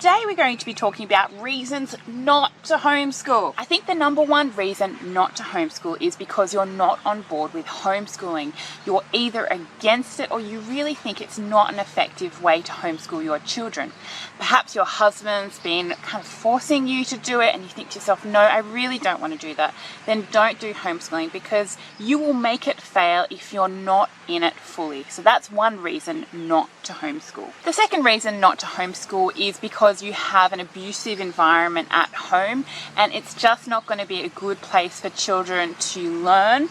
Today we're going to be talking about reasons not to homeschool. I think the number one reason not to homeschool is because you're not on board with homeschooling. You're either against it or you really think it's not an effective way to homeschool your children. Perhaps your husband's been kind of forcing you to do it and you think to yourself, no, I really don't want to do that. Then don't do homeschooling because you will make it fail if you're not in it fully. So that's one reason not to homeschool. The second reason not to homeschool is because you have an abusive environment at home and it's just not going to be a good place for children to learn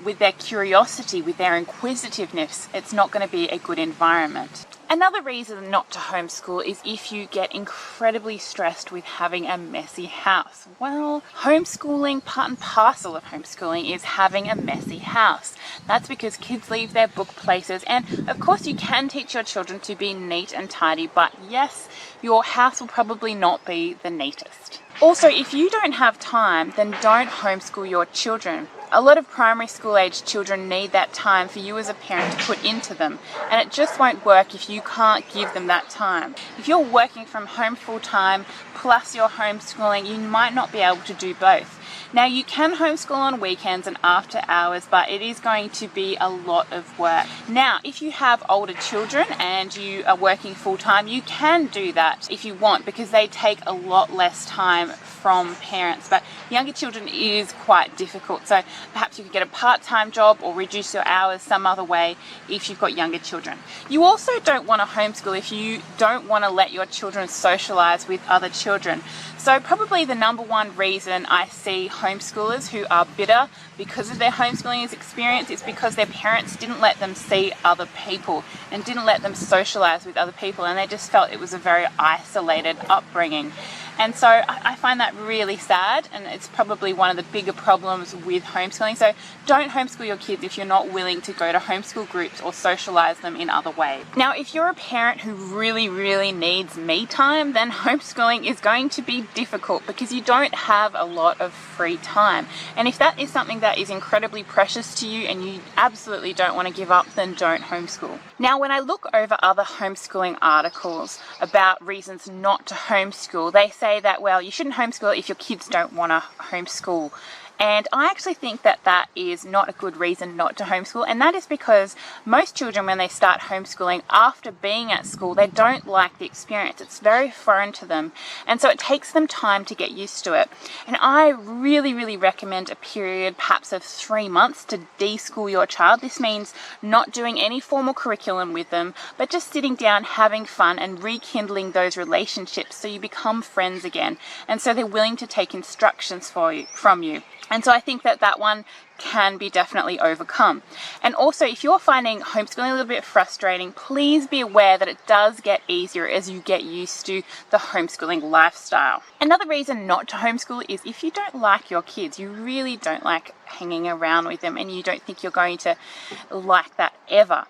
with their curiosity, with their inquisitiveness. It's not going to be a good environment. Another reason not to homeschool is if you get incredibly stressed with having a messy house. Well, homeschooling, part and parcel of homeschooling is having a messy house. That's because kids leave their book places, and of course you can teach your children to be neat and tidy, but yes, your house will probably not be the neatest. Also, if you don't have time, then don't homeschool your children. A lot of primary school age children need that time for you as a parent to put into them, and it just won't work if you can't give them that time. If you're working from home full time plus you're homeschooling, you might not be able to do both. Now you can homeschool on weekends and after hours, but it is going to be a lot of work. Now, if you have older children and you are working full time, you can do that if you want because they take a lot less time from parents, but younger children is quite difficult. So perhaps you could get a part-time job or reduce your hours some other way if you've got younger children. You also don't want to homeschool if you don't want to let your children socialize with other children. So probably the number one reason I see homeschoolers who are bitter because of their homeschooling experience is because their parents didn't let them see other people and didn't let them socialize with other people, and they just felt it was a very isolated upbringing. And so I find that really sad, and it's probably one of the bigger problems with homeschooling. So don't homeschool your kids if you're not willing to go to homeschool groups or socialize them in other ways. Now, if you're a parent who really needs me time, then homeschooling is going to be difficult because you don't have a lot of free time. And if that is something that is incredibly precious to you and you absolutely don't want to give up, then don't homeschool. Now, when I look over other homeschooling articles about reasons not to homeschool, they say that, well, you shouldn't homeschool if your kids don't want to homeschool. And I actually think that that is not a good reason not to homeschool, and that is because most children, when they start homeschooling after being at school, they don't like the experience. It's very foreign to them, and so it takes them time to get used to it. And I really recommend a period perhaps of 3 months to de-school your child. This means not doing any formal curriculum with them, but just sitting down, having fun and rekindling those relationships so you become friends again, and so they're willing to take instructions from you. And so I think that that one can be definitely overcome. And also, if you're finding homeschooling a little bit frustrating, please be aware that it does get easier as you get used to the homeschooling lifestyle. Another reason not to homeschool is if you don't like your kids, you really don't like hanging around with them and you don't think you're going to like that ever.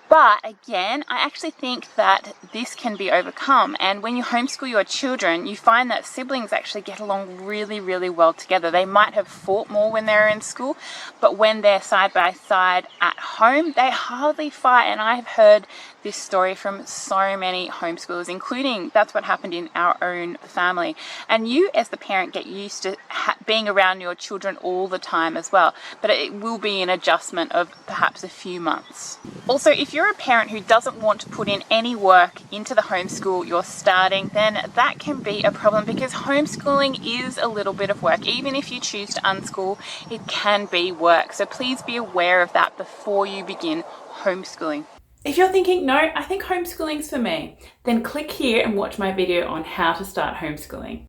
But again, I actually think that this can be overcome. And when you homeschool your children, you find that siblings actually get along really well together. They might have fought more when they're in school, but when they're side by side at home, they hardly fight. And I have heard this story from so many homeschoolers, including that's what happened in our own family. And you as the parent get used to being around your children all the time as well. But it will be an adjustment of perhaps a few months. Also, if you're a parent who doesn't want to put in any work into the homeschool you're starting, then that can be a problem because homeschooling is a little bit of work. Even if you choose to unschool, it can be work. So please be aware of that before you begin homeschooling. If you're thinking, no, I think homeschooling's for me, then click here and watch my video on how to start homeschooling.